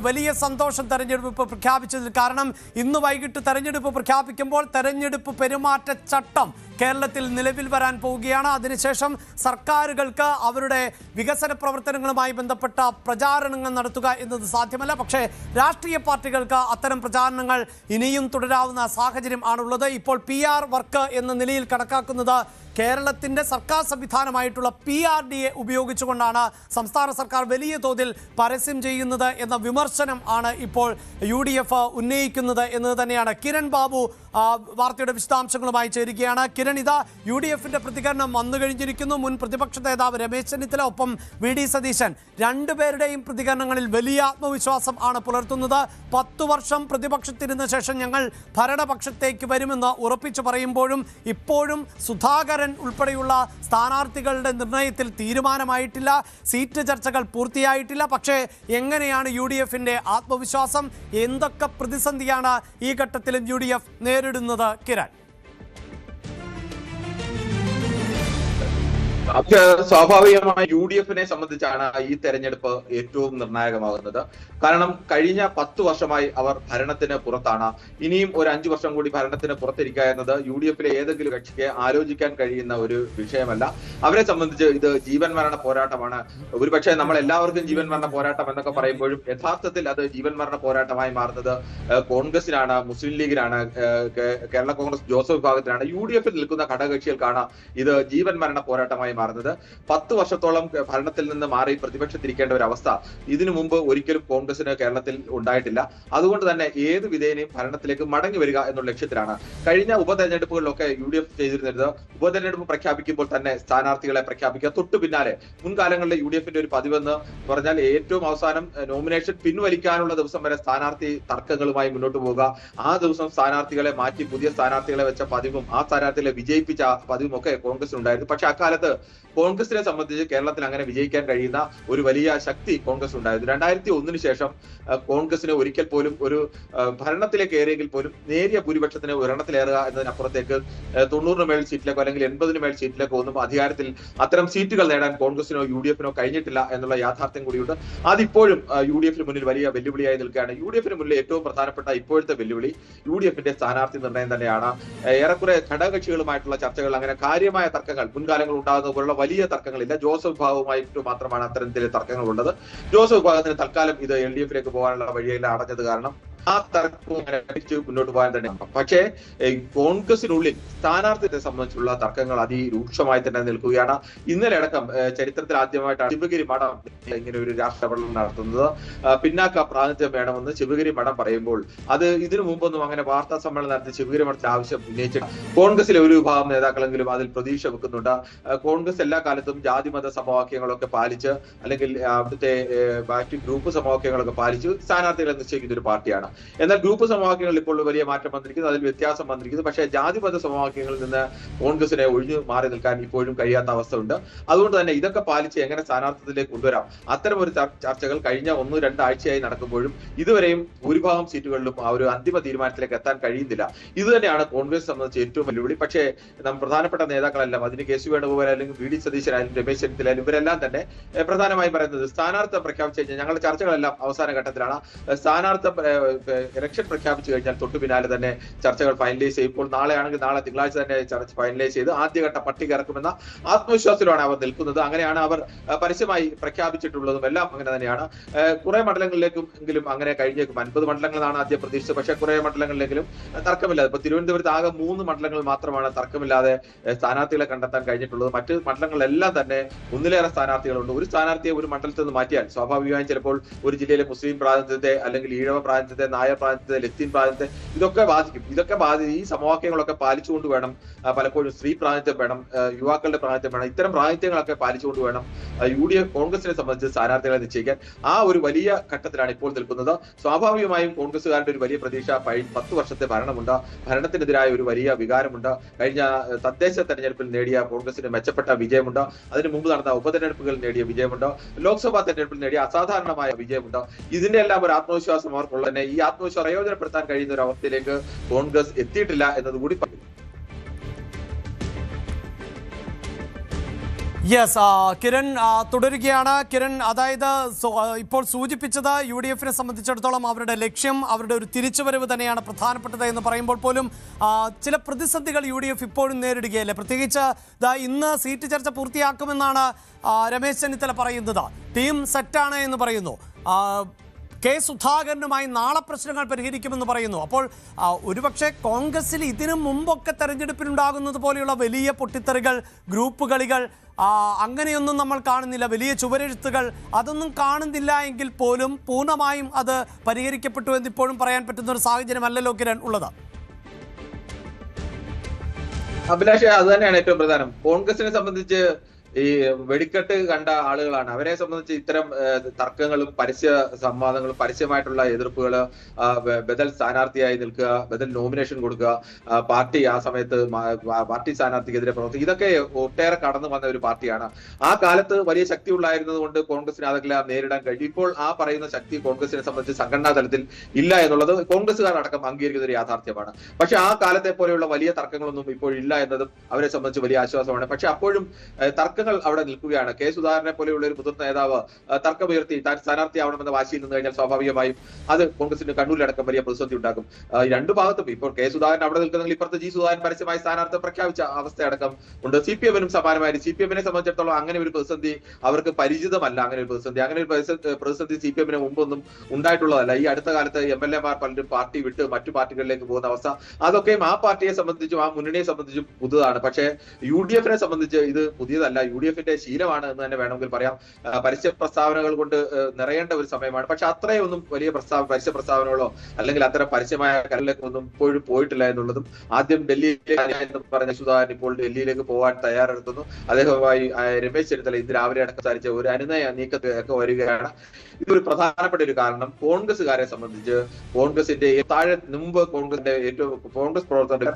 വലിയ സന്തോഷം തെരഞ്ഞെടുപ്പ് പ്രഖ്യാപിച്ചതിൽ. കാരണം ഇന്ന് വൈകിട്ട് തെരഞ്ഞെടുപ്പ് പ്രഖ്യാപിക്കുമ്പോൾ തെരഞ്ഞെടുപ്പ് പെരുമാറ്റച്ചട്ടം കേരളത്തിൽ നിലവിൽ വരാൻ പോവുകയാണ്. അതിനുശേഷം സർക്കാരുകൾക്ക് അവരുടെ വികസന പ്രവർത്തനങ്ങളുമായി ബന്ധപ്പെട്ട പ്രചാരണങ്ങൾ നടത്തുക എന്നത് സാധ്യമല്ല. പക്ഷേ രാഷ്ട്രീയ പാർട്ടികൾക്ക് അത്തരം പ്രചാരണങ്ങൾ ഇനിയും തുടരാവുന്ന സാഹചര്യം ആണുള്ളത്. ഇപ്പോൾ PR വർക്ക് എന്ന നിലയിൽ കണക്കാക്കുന്നത് കേരളത്തിൻ്റെ സർക്കാർ സംവിധാനമായിട്ടുള്ള PRDA ഉപയോഗിച്ചുകൊണ്ടാണ് സംസ്ഥാന സർക്കാർ വലിയ തോതിൽ പരസ്യം ചെയ്യുന്നത് എന്ന വിമർശനം ആണ് ഇപ്പോൾ UDF ഉന്നയിക്കുന്നത് എന്നത് തന്നെയാണ്. കിരൺ ബാബു വാർത്തയുടെ വിശദാംശങ്ങളുമായി ചേരുകയാണ്. കിരൺ, ഇതാ UDFന്റെ പ്രതികരണം വന്നു കഴിഞ്ഞിരിക്കുന്നു. മുൻ പ്രതിപക്ഷ നേതാവ് രമേശ് ചെന്നിത്തല ഒപ്പം VD സതീശൻ രണ്ടുപേരുടെയും പ്രതികരണങ്ങളിൽ വലിയ ആത്മവിശ്വാസം ആണ് പുലർത്തുന്നത്. 10 വർഷം പ്രതിപക്ഷത്തിരുന്ന ശേഷം ഞങ്ങൾ ഭരണപക്ഷത്തേക്ക് വരുമെന്ന് ഉറപ്പിച്ചു പറയുമ്പോഴും ഇപ്പോഴും സുധാകരൻ ഉൾപ്പെടെയുള്ള സ്ഥാനാർത്ഥികളുടെ നിർണയത്തിൽ തീരുമാനമായിട്ടില്ല. സീറ്റ് ചർച്ചകൾ പൂർത്തിയായിട്ടില്ല. പക്ഷേ എങ്ങനെയാണ് UDFന്റെ ആത്മവിശ്വാസം? എന്തൊക്കെ പ്രതിസന്ധിയാണ് ഈ ഘട്ടത്തിലും UDF നേരിടുന്നത്? കിരൺ, സ്വാഭാവികമായി UDFനെ സംബന്ധിച്ചാണ് ഈ തെരഞ്ഞെടുപ്പ് ഏറ്റവും നിർണായകമാകുന്നത്. കാരണം കഴിഞ്ഞ 10 വർഷമായി അവർ ഭരണത്തിന് പുറത്താണ്. ഇനിയും ഒരു 5 വർഷം കൂടി ഭരണത്തിന് പുറത്തിരിക്കുക എന്നത് UDFലെ ഏതെങ്കിലും കക്ഷിക്ക് ആലോചിക്കാൻ കഴിയുന്ന ഒരു വിഷയമല്ല. അവരെ സംബന്ധിച്ച് ഇത് ജീവൻ മരണ പോരാട്ടമാണ്. ഒരുപക്ഷെ നമ്മൾ എല്ലാവർക്കും ജീവൻ മരണ പോരാട്ടം എന്നൊക്കെ പറയുമ്പോഴും യഥാർത്ഥത്തിൽ അത് ജീവൻ മരണ പോരാട്ടമായി മാറുന്നത് കോൺഗ്രസിനാണ്, മുസ്ലിം ലീഗിനാണ്, കേരള കോൺഗ്രസ് ജോസഫ് വിഭാഗത്തിനാണ്. UDFിൽ നിൽക്കുന്ന ഘടകകക്ഷികൾക്കാണ് ഇത് ജീവൻ മരണ പോരാട്ടമായി മാറുന്നത്. 10 വർഷത്തോളം ഭരണത്തിൽ നിന്ന് മാറി പ്രതിപക്ഷത്തിരിക്കേണ്ട ഒരു അവസ്ഥ ഇതിനു മുമ്പ് ഒരിക്കലും കോൺഗ്രസിന് കേരളത്തിൽ ഉണ്ടായിട്ടില്ല. അതുകൊണ്ട് തന്നെ ഏത് വിധേനയും ഭരണത്തിലേക്ക് മടങ്ങി വരിക എന്നുള്ള ലക്ഷ്യത്തിലാണ് കഴിഞ്ഞ ഉപതെരഞ്ഞെടുപ്പുകളിലൊക്കെ UDF ചെയ്തിരുന്നത്. ഉപതെരഞ്ഞെടുപ്പ് പ്രഖ്യാപിക്കുമ്പോൾ തന്നെ സ്ഥാനാർത്ഥികളെ പ്രഖ്യാപിക്കുക, തൊട്ടു പിന്നാലെ മുൻകാലങ്ങളിലെ UDFന്റെ ഒരു പതിവെന്ന് പറഞ്ഞാൽ ഏറ്റവും അവസാനം നോമിനേഷൻ പിൻവലിക്കാനുള്ള ദിവസം വരെ സ്ഥാനാർത്ഥി തർക്കങ്ങളുമായി മുന്നോട്ട് പോവുക, ആ ദിവസം സ്ഥാനാർത്ഥികളെ മാറ്റി പുതിയ സ്ഥാനാർത്ഥികളെ വെച്ച പതിവും ആ സ്ഥാനാർത്ഥികളെ വിജയിപ്പിച്ച പതിവും ഒക്കെ കോൺഗ്രസിനുണ്ടായിരുന്നു. പക്ഷെ അക്കാലത്ത് കോൺഗ്രസിനെ സംബന്ധിച്ച് കേരളത്തിൽ അങ്ങനെ വിജയിക്കാൻ കഴിയുന്ന ഒരു വലിയ ശക്തി കോൺഗ്രസ് ഉണ്ടായിരുന്നു. 2001 ശേഷം കോൺഗ്രസിന് ഒരിക്കൽ പോലും ഒരു ഭരണത്തിലേക്ക് ഏറിയെങ്കിൽ പോലും നേരിയ ഭൂരിപക്ഷത്തിന് ഒരെണ്ണത്തിലേറുക എന്നതിനപ്പുറത്തേക്ക് 90 മേൽ സീറ്റിലേക്കോ അല്ലെങ്കിൽ 80 മേൽ സീറ്റിലേക്കോ ഒന്നും അധികാരത്തിൽ അത്തരം സീറ്റുകൾ നേടാൻ കോൺഗ്രസിനോ UDFനോ കഴിഞ്ഞിട്ടില്ല എന്നുള്ള യാഥാർത്ഥ്യം കൂടിയുണ്ട്. അതിപ്പോഴും UDFന് മുന്നിൽ വലിയ വെല്ലുവിളിയായി നിൽക്കുകയാണ്. UDFന് മുന്നിൽ ഏറ്റവും പ്രധാനപ്പെട്ട ഇപ്പോഴത്തെ വെല്ലുവിളി UDFന്റെ സ്ഥാനാർത്ഥി നിർണ്ണയം തന്നെയാണ്. ഏറെക്കുറെ ഘടകകക്ഷികളുമായിട്ടുള്ള ചർച്ചകൾ, അങ്ങനെ കാര്യമായ തർക്കങ്ങൾ മുൻകാലങ്ങൾ ഉണ്ടാകുന്ന പോലുള്ള വലിയ തർക്കങ്ങളില്ല. ജോസഫ് വിഭാഗവുമായിട്ട് മാത്രമാണ് അത്തരത്തിലെ തർക്കങ്ങൾ ഉള്ളത്. ജോസഫ് വിഭാഗത്തിന് തൽക്കാലം ഇത് LDFിലേക്ക് പോകാനുള്ള വഴിയെല്ലാം അടഞ്ഞത് കാരണം ആ തർക്കവും മുന്നോട്ട് പോകാൻ തന്നെയാണ്. പക്ഷേ കോൺഗ്രസിനുള്ളിൽ സ്ഥാനാർത്ഥിയെ സംബന്ധിച്ചുള്ള തർക്കങ്ങൾ അതിരൂക്ഷമായി തന്നെ നിൽക്കുകയാണ്. ഇന്നലെ അടക്കം ചരിത്രത്തിൽ ആദ്യമായിട്ടാണ് ശിവഗിരി മഠം ഇങ്ങനെ ഒരു രാഷ്ട്രപ്രകടനം നടത്തുന്നത്. പിന്നാക്ക പ്രാതിനിധ്യം വേണമെന്ന് ശിവഗിരി മഠം പറയുമ്പോൾ അത് ഇതിനു മുമ്പൊന്നും അങ്ങനെ വാർത്താ സമ്മേളനം നടത്തി ശിവഗിരി മഠത്തിൽ ആവശ്യം ഉന്നയിച്ചിട്ട് കോൺഗ്രസിലെ ഒരു വിഭാഗം നേതാക്കളെങ്കിലും അതിൽ പ്രതീക്ഷ വെക്കുന്നുണ്ട്. കോൺഗ്രസ് എല്ലാ കാലത്തും ജാതിമത സമവാക്യങ്ങളൊക്കെ പാലിച്ച് അല്ലെങ്കിൽ അവിടുത്തെ ബാക്കി ഗ്രൂപ്പ് സമവാക്യങ്ങളൊക്കെ പാലിച്ച് സ്ഥാനാർത്ഥികളെ നിശ്ചയിക്കുന്ന ഒരു പാർട്ടിയാണ്. എന്നാൽ ഗ്രൂപ്പ് സമവാക്യങ്ങളിൽ ഇപ്പോൾ വലിയ മാറ്റം വന്നിരിക്കുന്നു, അതിൽ വ്യത്യാസം വന്നിരിക്കുന്നു. പക്ഷേ ജാതിമത സമവാക്യങ്ങളിൽ നിന്ന് കോൺഗ്രസിനെ ഒഴിഞ്ഞു മാറി നിൽക്കാൻ ഇപ്പോഴും കഴിയാത്ത അവസ്ഥ ഉണ്ട്. അതുകൊണ്ട് തന്നെ ഇതൊക്കെ പാലിച്ച് എങ്ങനെ സ്ഥാനാർത്ഥിത്വത്തിലേക്ക് കൊണ്ടുവരാം, അത്തരം ഒരു ചർച്ചകൾ കഴിഞ്ഞ 1-2 ആഴ്ചയായി നടക്കുമ്പോഴും ഇതുവരെയും ഭൂരിഭാഗം സീറ്റുകളിലും ആ ഒരു അന്തിമ തീരുമാനത്തിലേക്ക് എത്താൻ കഴിയുന്നില്ല. ഇത് തന്നെയാണ് കോൺഗ്രസ് സംബന്ധിച്ച് ഏറ്റവും വെല്ലുവിളി. പക്ഷേ പ്രധാനപ്പെട്ട നേതാക്കളെല്ലാം, അതിന് കെ.സി. വേണുഗോപാൽ അല്ലെങ്കിൽ VD സതീശനായാലും രമേശ് ചെന്നിത്തലായാലും ഇവരെല്ലാം തന്നെ പ്രധാനമായും പറയുന്നത് സ്ഥാനാർത്ഥം പ്രഖ്യാപിച്ചു കഴിഞ്ഞാൽ ഞങ്ങളുടെ ചർച്ചകളെല്ലാം അവസാന ഘട്ടത്തിലാണ്. സ്ഥാനാർത്ഥം ഇലക്ഷൻ പ്രഖ്യാപിച്ചു കഴിഞ്ഞാൽ തൊട്ടു പിന്നാലെ തന്നെ ചർച്ചകൾ ഫൈനലൈസ് ചെയ്യും. ഇപ്പോൾ നാളെ ആണെങ്കിൽ നാളെ തിങ്കളാഴ്ച തന്നെ ചർച്ച ഫൈനലൈസ് ചെയ്ത് ആദ്യഘട്ട പട്ടിക ഇറക്കുമെന്ന ആത്മവിശ്വാസത്തിലാണ് അവർ നിൽക്കുന്നത്. അങ്ങനെയാണ് അവർ പരസ്യമായി പ്രഖ്യാപിച്ചിട്ടുള്ളതും എല്ലാം അങ്ങനെ തന്നെയാണ്. കുറെ മണ്ഡലങ്ങളിലേക്കെങ്കിലും അങ്ങനെ കഴിഞ്ഞേക്കും. 50 മണ്ഡലങ്ങളാണ് ആദ്യം പ്രതീക്ഷിച്ചത്. പക്ഷേ കുറെ മണ്ഡലങ്ങളിലെങ്കിലും തർക്കമില്ലാതെ, ഇപ്പൊ തിരുവനന്തപുരത്ത് ആകെ 3 മണ്ഡലങ്ങൾ മാത്രമാണ് തർക്കമില്ലാതെ സ്ഥാനാർത്ഥികളെ കണ്ടെത്താൻ കഴിഞ്ഞിട്ടുള്ളത്. മറ്റ് മണ്ഡലങ്ങളിലെല്ലാം തന്നെ ഒന്നിലേറെ സ്ഥാനാർത്ഥികളുണ്ട്. ഒരു സ്ഥാനാർത്ഥിയെ ഒരു മണ്ഡലത്തിൽ നിന്ന് മാറ്റിയാൽ സ്വാഭാവികമായും ചിലപ്പോൾ ഒരു ജില്ലയിലെ മുസ്ലിം പ്രാതിനിധ്യത്തെ അല്ലെങ്കിൽ ഈഴവ പ്രാതിനിധ്യത്തെ, നായർ പ്രാതിനിധ്യത്തെ, ലത്തീൻ പ്രാതിനിധ്യത്തെ ഇതൊക്കെ ബാധിക്കും. ഈ സമവാക്യങ്ങളൊക്കെ പാലിച്ചുകൊണ്ട് വേണം, പലപ്പോഴും സ്ത്രീ പ്രാതിനിധ്യം വേണം, യുവാക്കളുടെ പ്രാതിനിധ്യം വേണം, ഇത്തരം പ്രാതിനിധ്യങ്ങളൊക്കെ പാലിച്ചുകൊണ്ട് വേണം UDF കോൺഗ്രസിനെ സംബന്ധിച്ച് സ്ഥാനാർത്ഥികളെ നിശ്ചയിക്കാൻ. ആ ഒരു വലിയ ഘട്ടത്തിലാണ് ഇപ്പോൾ നിൽക്കുന്നത്. സ്വാഭാവികമായും കോൺഗ്രസുകാരുടെ ഒരു വലിയ പ്രതീക്ഷ 10 വർഷത്തെ ഭരണമുണ്ട്, ഭരണത്തിനെതിരായ ഒരു വലിയ വികാരമുണ്ട്. കഴിഞ്ഞ തദ്ദേശ തെരഞ്ഞെടുപ്പിൽ നേടിയ കോൺഗ്രസിന് മെച്ചപ്പെട്ട വിജയമുണ്ട്, അതിനു മുമ്പ് നടന്ന ഉപതെരഞ്ഞെടുപ്പുകളിൽ നേടിയ വിജയമുണ്ട്, ലോക്സഭാ തെരഞ്ഞെടുപ്പിൽ നേടിയ അസാധാരണമായ വിജയമുണ്ട്. ഇതിന്റെ എല്ലാം ഒരു ആത്മവിശ്വാസം അവർക്കുള്ള തന്നെ ഈ ആത്മവിശ്വാസം പ്രയോജനപ്പെടുത്താൻ കഴിയുന്ന ഒരു അവസ്ഥയിലേക്ക് കോൺഗ്രസ് എത്തിയിട്ടില്ല എന്നതുകൂടി. യെസ്, കിരൺ തുടരുകയാണ്. കിരൺ, അതായത് ഇപ്പോൾ സൂചിപ്പിച്ചത് UDF-നെ സംബന്ധിച്ചിടത്തോളം അവരുടെ ലക്ഷ്യം, അവരുടെ ഒരു തിരിച്ചുവരവ് തന്നെയാണ് പ്രധാനപ്പെട്ടത് എന്ന് പറയുമ്പോൾ പോലും ചില പ്രതിസന്ധികൾ UDF ഇപ്പോഴും നേരിടുകയല്ലേ? പ്രത്യേകിച്ച് ഇന്ന് സീറ്റ് ചർച്ച പൂർത്തിയാക്കുമെന്നാണ് രമേശ് ചെന്നിത്തല പറയുന്നത്. ടീം സെറ്റാണ് എന്ന് പറയുന്നു. കെ സുധാകരനുമായി നാളെ പ്രശ്നങ്ങൾ പരിഹരിക്കുമെന്ന് പറയുന്നു. അപ്പോൾ ഒരുപക്ഷെ കോൺഗ്രസിൽ ഇതിനു മുമ്പൊക്കെ തെരഞ്ഞെടുപ്പിനുണ്ടാകുന്നത് പോലെയുള്ള വലിയ പൊട്ടിത്തെറികൾ, ഗ്രൂപ്പ് കളികൾ അങ്ങനെയൊന്നും നമ്മൾ കാണുന്നില്ല. വലിയ ചുവരെഴുത്തുകൾ അതൊന്നും കാണുന്നില്ല എങ്കിൽ പോലും പൂർണ്ണമായും അത് പരിഹരിക്കപ്പെട്ടു എന്നിപ്പോഴും പറയാൻ പറ്റുന്ന ഒരു സാഹചര്യമല്ലല്ലോ കിരൺ ഉള്ളത്. അഭിലാഷ്, അത് തന്നെയാണ് ഏറ്റവും പ്രധാനം. കോൺഗ്രസിനെ സംബന്ധിച്ച് ഈ വെടിക്കെട്ട് കണ്ട ആളുകളാണ്. അവരെ സംബന്ധിച്ച് ഇത്തരം തർക്കങ്ങളും പരസ്യ സംവാദങ്ങളും പരസ്യമായിട്ടുള്ള എതിർപ്പുകള്, ബദൽ സ്ഥാനാർത്ഥിയായി നിൽക്കുക, ബദൽ നോമിനേഷൻ കൊടുക്കുക, പാർട്ടി ആ സമയത്ത് പാർട്ടി സ്ഥാനാർത്ഥിക്കെതിരെ പ്രവർത്തിക്കുക, ഇതൊക്കെ ഒട്ടേറെ കടന്നു വന്ന ഒരു പാർട്ടിയാണ്. ആ കാലത്ത് വലിയ ശക്തി ഉണ്ടായിരുന്നത് കൊണ്ട് കോൺഗ്രസിന് അതെല്ലാം നേരിടാൻ കഴിയും. ഇപ്പോൾ ആ പറയുന്ന ശക്തി കോൺഗ്രസിനെ സംബന്ധിച്ച് സംഘടനാ തലത്തിൽ ഇല്ല എന്നുള്ളത് കോൺഗ്രസുകാർ അടക്കം അംഗീകരിക്കുന്ന ഒരു യാഥാർത്ഥ്യമാണ്. പക്ഷെ ആ കാലത്തെ പോലെയുള്ള വലിയ തർക്കങ്ങളൊന്നും ഇപ്പോൾ ഇല്ല എന്നതും അവരെ സംബന്ധിച്ച് വലിയ ആശ്വാസമാണ്. പക്ഷെ അപ്പോഴും തർക്കങ്ങൾ അവിടെ നിൽക്കുകയാണ്. കെ സുധാകരനെ പോലെയുള്ള ഒരു മുതിർന്ന നേതാവ് തർക്കമുയർത്തി താൻ സ്ഥാനാർത്ഥിയാവണമെന്ന വാശിയിൽ നിന്ന് കഴിഞ്ഞാൽ സ്വാഭാവികമായും അത് കോൺഗ്രസിന് കണ്ണൂരിലടക്കം വലിയ പ്രതിസന്ധി ഉണ്ടാക്കും. രണ്ടു ഭാഗത്തും ഇപ്പോൾ കെ സുധാകരൻ അവിടെ നിൽക്കുന്നെങ്കിൽ ഇപ്പുറത്ത് ജി സുധാകരൻ പരസ്യമായി സ്ഥാനാർത്ഥി പ്രഖ്യാപിച്ച അവസ്ഥയടക്കം ഉണ്ട്. CPM-നും സമാനമായി. CPM-നെ സംബന്ധിച്ചിടത്തോളം അങ്ങനെ ഒരു പ്രതിസന്ധി അവർക്ക് പരിചിതമല്ല. അങ്ങനെ ഒരു പ്രതിസന്ധി CPM-ന് മുമ്പൊന്നും ഉണ്ടായിട്ടുള്ളതല്ല. ഈ അടുത്ത കാലത്ത് MLA-മാർ പലരും പാർട്ടി വിട്ട് മറ്റു പാർട്ടികളിലേക്ക് പോകുന്ന അവസ്ഥ, അതൊക്കെയും ആ പാർട്ടിയെ സംബന്ധിച്ചും ആ മുന്നണിയെ സംബന്ധിച്ചും പുതുതാണ്. പക്ഷേ UDF-നെ സംബന്ധിച്ച് ഇത് പുതിയതല്ല. UDF-ന്റെ ശീലമാണ് എന്ന് തന്നെ വേണമെങ്കിൽ പറയാം. പരസ്യ പ്രസ്താവനകൾ കൊണ്ട് നിറയേണ്ട ഒരു സമയമാണ്. പക്ഷെ അത്രയൊന്നും വലിയ പരസ്യ പ്രസ്താവനകളോ അല്ലെങ്കിൽ അത്തരം പരസ്യമായ കരലിലേക്കൊന്നും ഇപ്പോഴും പോയിട്ടില്ല എന്നുള്ളതും, ആദ്യം ഡൽഹിയിലേക്ക് പറഞ്ഞ സുധാകരൻ ഇപ്പോൾ ഡൽഹിയിലേക്ക് പോകാൻ തയ്യാറെടുക്കുന്നു. അദ്ദേഹവുമായി രമേശ് ചെന്നിത്തല ഇന്ന് രാവിലെ അടക്കം സംസാരിച്ച ഒരു അനുനയ നീക്കത്തിലൊക്കെ വരികയാണ്. ഇതൊരു പ്രധാനപ്പെട്ട ഒരു കാരണം കോൺഗ്രസുകാരെ സംബന്ധിച്ച് കോൺഗ്രസിന്റെ താഴെ മുമ്പ് കോൺഗ്രസ് പ്രവർത്തകരുടെ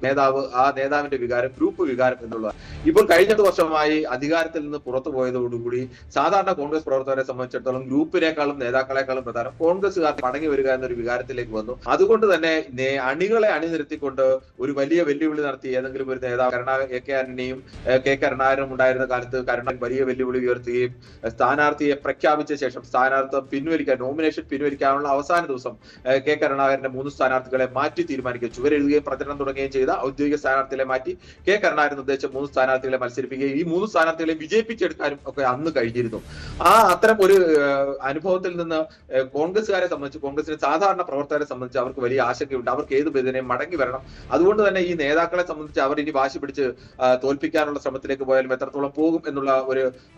നേതാവ്, ആ നേതാവിന്റെ വികാരം ഗ്രൂപ്പ് വികാരം എന്നുള്ളതാണ്. ഇപ്പോൾ കഴിഞ്ഞ വർഷമായി അധികാരത്തിൽ നിന്ന് പുറത്തു പോയതോടുകൂടി സാധാരണ കോൺഗ്രസ് പ്രവർത്തകരെ സംബന്ധിച്ചിടത്തോളം ഗ്രൂപ്പിനേക്കാളും നേതാക്കളെക്കാളും പ്രധാനം കോൺഗ്രസുകാർ മടങ്ങി വരിക എന്നൊരു വികാരത്തിലേക്ക് വന്നു. അതുകൊണ്ട് തന്നെ അണികളെ അണിനിരത്തിക്കൊണ്ട് ഒരു വലിയ വെല്ലുവിളി നടത്തി ഏതെങ്കിലും ഒരു നേതാവ് കെ കരുണാകരനും ഉണ്ടായിരുന്ന കാലത്ത് കരുണാകരൻ വലിയ വെല്ലുവിളി ഉയർത്തുകയും സ്ഥാനാർത്ഥിയെ പ്രഖ്യാപിച്ച ശേഷം സ്ഥാനാർത്ഥി നോമിനേഷൻ പിൻവലിക്കാനുള്ള അവസാന ദിവസം കെ കരുണാകരന്റെ 3 സ്ഥാനാർത്ഥികളെ മാറ്റി തീരുമാനിക്കുക, ചുവരെഴുതുകയും പ്രചരണം തുടങ്ങുകയും ചെയ്ത ഔദ്യോഗിക സ്ഥാനാർത്ഥികളെ മാറ്റി കെ കരുണാകരൻ നിർദ്ദേശിച്ച 3 സ്ഥാനാർത്ഥികളെ മത്സരിപ്പിക്കുകയും ഈ 3 സ്ഥാനാർത്ഥികളെ വിജയിപ്പിച്ചെടുക്കാനും ഒക്കെ അന്ന് കഴിഞ്ഞിരുന്നു. അത്തരം ഒരു അനുഭവത്തിൽ നിന്ന് കോൺഗ്രസുകാരെ സംബന്ധിച്ച്, കോൺഗ്രസിലെ സാധാരണ പ്രവർത്തകരെ സംബന്ധിച്ച് അവർക്ക് വലിയ ആശങ്കയുണ്ട്. അവർക്ക് ഏത് ബദിനെയും മടങ്ങി വരണം. അതുകൊണ്ട് തന്നെ ഈ നേതാക്കളെ സംബന്ധിച്ച് അവർ ഇനി വാശി പിടിച്ച് തോൽപ്പിക്കാനുള്ള ശ്രമത്തിലേക്ക് പോയാലും എത്രത്തോളം പോകും എന്നുള്ള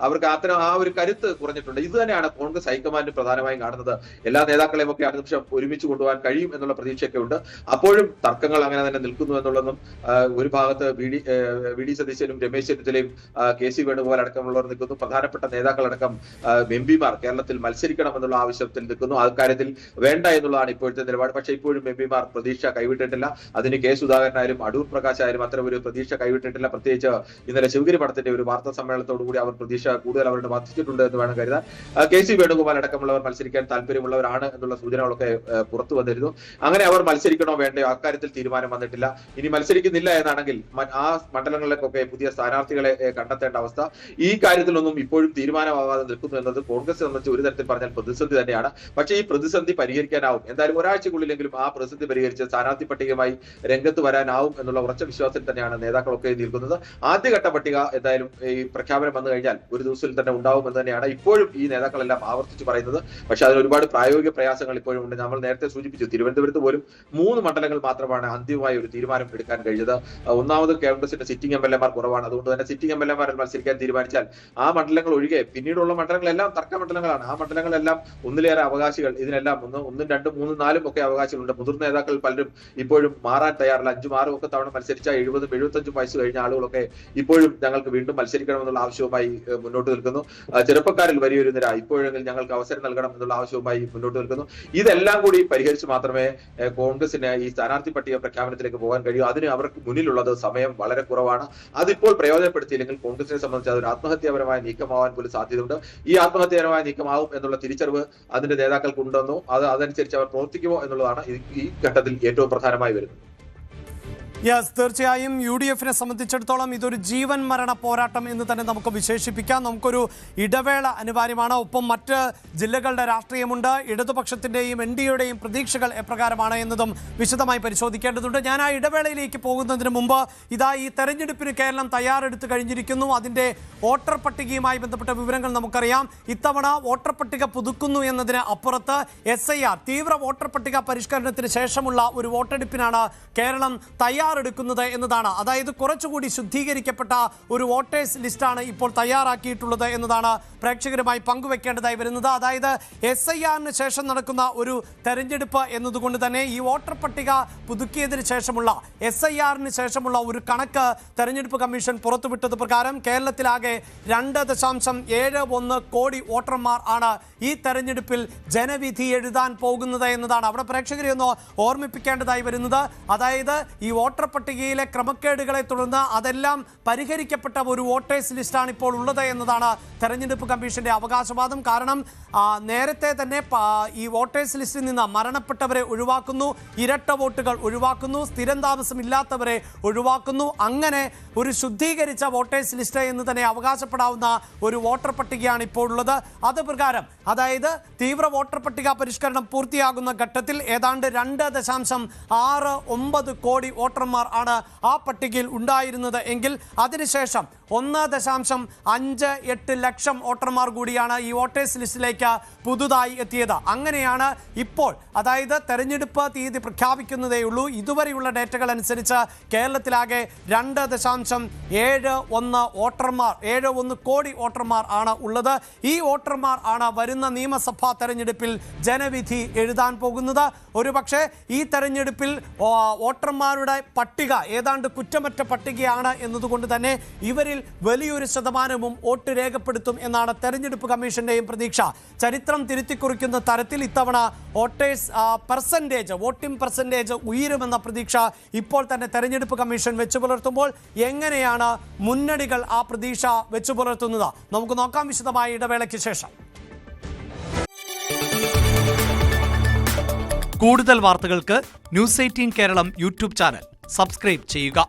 അവർക്ക് അത്തരം ആ ഒരു കരുത്ത് കുറഞ്ഞിട്ടുണ്ട്. ഇത് തന്നെയാണ് കോൺഗ്രസ് ഹൈക്കമാൻഡ് പ്രധാനമായും കാണുന്നത്. എല്ലാ നേതാക്കളെയും ഒക്കെ അടുത്ത നിമിഷം ഒരുമിച്ച് കൊണ്ടുപോകാൻ കഴിയും എന്നുള്ള പ്രതീക്ഷയൊക്കെ ഉണ്ട്. അപ്പോഴും തർക്കങ്ങൾ അങ്ങനെ തന്നെ നിൽക്കുന്നു എന്നുള്ളതും, ഒരു ഭാഗത്ത് വി ഡി സതീശനും രമേശ് ചെന്നിത്തലയും KC വേണുഗോപാൽ അടക്കമുള്ളവർ നിൽക്കുന്നു. പ്രധാനപ്പെട്ട നേതാക്കളടക്കം MP-മാർ കേരളത്തിൽ മത്സരിക്കണം എന്നുള്ള ആവശ്യത്തിൽ നിൽക്കുന്നു. അക്കാര്യത്തിൽ വേണ്ട എന്നുള്ളതാണ് ഇപ്പോഴത്തെ നിലപാട്. പക്ഷേ ഇപ്പോഴും MP-മാർ പ്രതീക്ഷ കൈവിട്ടിട്ടില്ല. അതിന് കെ സുധാകരനായാലും അടൂർ പ്രകാശ് ആയാലും അത്തരം ഒരു പ്രതീക്ഷ കൈവിട്ടിട്ടില്ല. പ്രത്യേകിച്ച് ഇന്നലെ ശിവഗിരി മഠത്തിന്റെ ഒരു വാർത്താ സമ്മേളനത്തോടുകൂടി അവർ പ്രതീക്ഷ കൂടുതൽ അവരുടെ വർദ്ധിച്ചിട്ടുണ്ട് എന്ന് വേണം കരുതാൻ. KC വേണുഗോപാൽ അടക്കമുള്ളവർ മത്സരിക്കാൻ താല്പര്യമുള്ളവരാണ് എന്നുള്ള സൂചനകളൊക്കെ പുറത്തു വന്നിരുന്നു. അങ്ങനെ അവർ മത്സരിക്കണോ വേണ്ടയോ അക്കാര്യത്തിൽ തീരുമാനം വന്നിട്ടില്ല. ഇനി മത്സരിക്കുന്നില്ല എന്നാണെങ്കിൽ ആ മണ്ഡലങ്ങളിലേക്കൊക്കെ പുതിയ സ്ഥാനാർത്ഥികളെ കണ്ടെത്തേണ്ട അവസ്ഥ. ഈ കാര്യത്തിലൊന്നും ഇപ്പോഴും തീരുമാനമാകാതെ നിൽക്കുന്നു എന്നത് കോൺഗ്രസ് സംബന്ധിച്ച് ഒരു തരത്തിൽ പറഞ്ഞാൽ പ്രതിസന്ധി തന്നെയാണ്. പക്ഷേ ഈ പ്രതിസന്ധി പരിഹരിക്കാനാവും. എന്തായാലും ഒരാഴ്ചക്കുള്ളിലെങ്കിലും ആ പ്രതിസന്ധി പരിഹരിച്ച് സ്ഥാനാർത്ഥി പട്ടികയുമായി രംഗത്ത് വരാനാവും എന്നുള്ള ഉറച്ച വിശ്വാസത്തിൽ തന്നെയാണ് നേതാക്കളൊക്കെ നിൽക്കുന്നത്. ആദ്യഘട്ട പട്ടിക എന്തായാലും ഈ പ്രഖ്യാപനം വന്നു കഴിഞ്ഞാൽ ഒരു ദിവസത്തിൽ തന്നെ ഉണ്ടാവും എന്ന് തന്നെയാണ് ഇപ്പോഴും ഈ നേതാക്കളെല്ലാം ആവർത്തിച്ച് പറയുന്നത്. പക്ഷെ അതിന് ഒരുപാട് പ്രായോഗിക പ്രയാസങ്ങൾ ഇപ്പോഴും ഉണ്ട്. നമ്മൾ നേരത്തെ സൂചിപ്പിച്ചു, തിരുവനന്തപുരത്ത് പോലും 3 മണ്ഡലങ്ങൾ മാത്രമാണ് അന്തിമമായി ഒരു തീരുമാനം എടുക്കാൻ കഴിഞ്ഞത്. ഒന്നാമത് കോൺഗ്രസിന്റെ സിറ്റിംഗ് MLA-മാർ കുറവാണ്. അതുകൊണ്ട് തന്നെ സിറ്റിംഗ് MLA-മാരിൽ മത്സരിക്കാൻ തീരുമാനിച്ചാൽ ആ മണ്ഡലങ്ങൾ ഒഴികെ പിന്നീടുള്ള മണ്ഡലങ്ങളെല്ലാം തർക്ക മണ്ഡലങ്ങളാണ്. ആ മണ്ഡലങ്ങളെല്ലാം ഒന്നിലേറെ അവകാശികൾ, ഇതിനെല്ലാം 1, 2, 3, 4 ഒക്കെ അവകാശികളുണ്ട്. മുതിർന്ന നേതാക്കൾ പലരും ഇപ്പോഴും മാറാൻ തയ്യാറില്ല. 5, 6 ഒക്കെ തവണ മത്സരിച്ച 70, 75 വയസ്സ് കഴിഞ്ഞ ആളുകളൊക്കെ ഇപ്പോഴും ഞങ്ങൾക്ക് വീണ്ടും മത്സരിക്കണമെന്നുള്ള ആവശ്യവുമായി മുന്നോട്ട് നിൽക്കുന്നു. ചെറുപ്പക്കാരിൽ വലിയൊരു നിര ഇപ്പോഴെങ്കിൽ ഞങ്ങൾക്ക് അവസരം നൽകണം എന്നുള്ള ആവശ്യവുമായി മുന്നോട്ട് നിൽക്കുന്നു. ഇതെല്ലാം കൂടി പരിഹരിച്ച് മാത്രമേ കോൺഗ്രസിന് ഈ സ്ഥാനാർത്ഥി പട്ടിക പ്രഖ്യാപനത്തിലേക്ക് പോകാൻ കഴിയൂ. അതിന് അവർക്ക് മുന്നിലുള്ളത് സമയം വളരെ കുറവാണ്. അതിപ്പോൾ പ്രയോജനപ്പെടുത്തിയില്ലെങ്കിൽ കോൺഗ്രസിനെ സംബന്ധിച്ച് അതൊരു ആത്മഹത്യാപരമായ നീക്കമാവാൻ പോലും സാധ്യതയുണ്ട്. ഈ ആത്മഹത്യാപരമായ നീക്കമാവും എന്നുള്ള തിരിച്ചറിവ് അതിന്റെ നേതാക്കൾക്ക് ഉണ്ടെന്നോ അതനുസരിച്ച് അവർ പ്രവർത്തിക്കുമോ എന്നുള്ളതാണ് ഈ ഘട്ടത്തിൽ ഏറ്റവും പ്രധാനമായി വരുന്നത്. യെസ്, തീർച്ചയായും UDF-നെ സംബന്ധിച്ചിടത്തോളം ഇതൊരു ജീവൻ മരണ പോരാട്ടം എന്ന് തന്നെ നമുക്ക് വിശേഷിപ്പിക്കാം. നമുക്കൊരു ഇടവേള അനിവാര്യമാണ്. ഒപ്പം മറ്റ് ജില്ലകളുടെ രാഷ്ട്രീയമുണ്ട്. ഇടതുപക്ഷത്തിൻ്റെയും NDA-യുടെയും പ്രതീക്ഷകൾ എപ്രകാരമാണ് എന്നതും വിശദമായി പരിശോധിക്കേണ്ടതുണ്ട്. ഞാൻ ആ ഇടവേളയിലേക്ക് പോകുന്നതിന് മുമ്പ് ഇതാ ഈ തെരഞ്ഞെടുപ്പിന് കേരളം തയ്യാറെടുത്ത് കഴിഞ്ഞിരിക്കുന്നു. അതിൻ്റെ വോട്ടർ പട്ടികയുമായി ബന്ധപ്പെട്ട വിവരങ്ങൾ നമുക്കറിയാം. ഇത്തവണ വോട്ടർ പട്ടിക പുതുക്കുന്നു എന്നതിന് അപ്പുറത്ത് SIR തീവ്ര വോട്ടർ പട്ടിക പരിഷ്കരണത്തിന് ശേഷമുള്ള ഒരു വോട്ടെടുപ്പിനാണ് കേരളം തയ്യാറെടുക്കുന്നത് എന്നതാണ്. അതായത് കുറച്ചുകൂടി ശുദ്ധീകരിക്കപ്പെട്ട ഒരു വോട്ടേഴ്സ് ലിസ്റ്റാണ് ഇപ്പോൾ തയ്യാറാക്കിയിട്ടുള്ളത് എന്നതാണ് പ്രേക്ഷകരുമായി പങ്കുവെക്കേണ്ടതായി വരുന്നത്. അതായത് SIR-ന് ശേഷം നടക്കുന്ന ഒരു തെരഞ്ഞെടുപ്പ് എന്നതുകൊണ്ട് തന്നെ ഈ വോട്ടർ പട്ടിക പുതുക്കിയതിന് ശേഷമുള്ള SIR-ന് ശേഷമുള്ള ഒരു കണക്ക് തെരഞ്ഞെടുപ്പ് കമ്മീഷൻ പുറത്തുവിട്ടത് പ്രകാരം കേരളത്തിലാകെ 2.71 കോടി വോട്ടർമാർ ആണ് ഈ തെരഞ്ഞെടുപ്പിൽ ജനവിധി എഴുതാൻ പോകുന്നത് എന്നതാണ് അവിടെ പ്രേക്ഷകരെ ഒന്ന് ഓർമ്മിപ്പിക്കേണ്ടതായി വരുന്നത്. അതായത് ഈ വോട്ടർ പട്ടികയിലെ ക്രമക്കേടുകളെ തുടർന്ന് അതെല്ലാം പരിഹരിക്കപ്പെട്ട ഒരു വോട്ടേഴ്സ് ലിസ്റ്റാണ് ഇപ്പോൾ ഉള്ളത് എന്നതാണ് തെരഞ്ഞെടുപ്പ് കമ്മീഷന്റെ അവകാശവാദം. കാരണം നേരത്തെ തന്നെ ഈ വോട്ടേഴ്സ് ലിസ്റ്റിൽ നിന്ന് മരണപ്പെട്ടവരെ ഒഴിവാക്കുന്നു, ഇരട്ട വോട്ടുകൾ ഒഴിവാക്കുന്നു, സ്ഥിരം താമസമില്ലാത്തവരെ ഒഴിവാക്കുന്നു. അങ്ങനെ ഒരു ശുദ്ധീകരിച്ച വോട്ടേഴ്സ് ലിസ്റ്റ് എന്ന് തന്നെ അവകാശപ്പെടാവുന്ന ഒരു വോട്ടർ പട്ടികയാണ് ഇപ്പോൾ ഉള്ളത്. അത് പ്രകാരം അതായത് തീവ്ര വോട്ടർ പട്ടിക പരിഷ്കരണം പൂർത്തിയാകുന്ന ഘട്ടത്തിൽ ഏതാണ്ട് 2.69 കോടി വോട്ടർമാർ ആണ് ആ പട്ടികയിൽ ഉണ്ടായിരുന്നത് എങ്കിൽ അതിനുശേഷം 1.58 ലക്ഷം വോട്ടർമാർ കൂടിയാണ് ഈ വോട്ടേഴ്സ് ലിസ്റ്റിലേക്ക് പുതുതായി എത്തിയത്. അങ്ങനെയാണ് ഇപ്പോൾ അതായത് തെരഞ്ഞെടുപ്പ് തീയതി പ്രഖ്യാപിക്കുന്നതേ ഉള്ളൂ. ഇതുവരെയുള്ള ഡേറ്റകൾ അനുസരിച്ച് കേരളത്തിലാകെ 2.71 കോടി വോട്ടർമാർ ആണ് ഉള്ളത്. ഈ വോട്ടർമാർ ആണ് വരുന്ന നിയമസഭാ തെരഞ്ഞെടുപ്പിൽ ജനവിധി എഴുതാൻ പോകുന്നത്. ഒരുപക്ഷെ ഈ തെരഞ്ഞെടുപ്പിൽ വോട്ടർമാരുടെ പട്ടിക ഏതാണ്ട് കുറ്റമറ്റ പട്ടികയാണ് എന്നതുകൊണ്ട് തന്നെ ഇവരിൽ വലിയൊരു ശതമാനവും വോട്ട് രേഖപ്പെടുത്തും എന്നാണ് തെരഞ്ഞെടുപ്പ് കമ്മീഷന്റെയും പ്രതീക്ഷ. ചരിത്രം തിരുത്തിക്കുറിക്കുന്ന തരത്തിൽ ഇത്തവണ വോട്ടിംഗ് പെർസെൻറ്റേജ് ഉയരുമെന്ന പ്രതീക്ഷ ഇപ്പോൾ തന്നെ തെരഞ്ഞെടുപ്പ് കമ്മീഷൻ വെച്ചു പുലർത്തുമ്പോൾ എങ്ങനെയാണ് മുന്നണികൾ ആ പ്രതീക്ഷ വെച്ചു പുലർത്തുന്നത് നമുക്ക് നോക്കാം വിശദമായ ഇടവേളയ്ക്ക് ശേഷം. കൂടുതൽ വാർത്തകൾക്ക് News 18 Keralam YouTube channel subscribe ചെയ്യുക.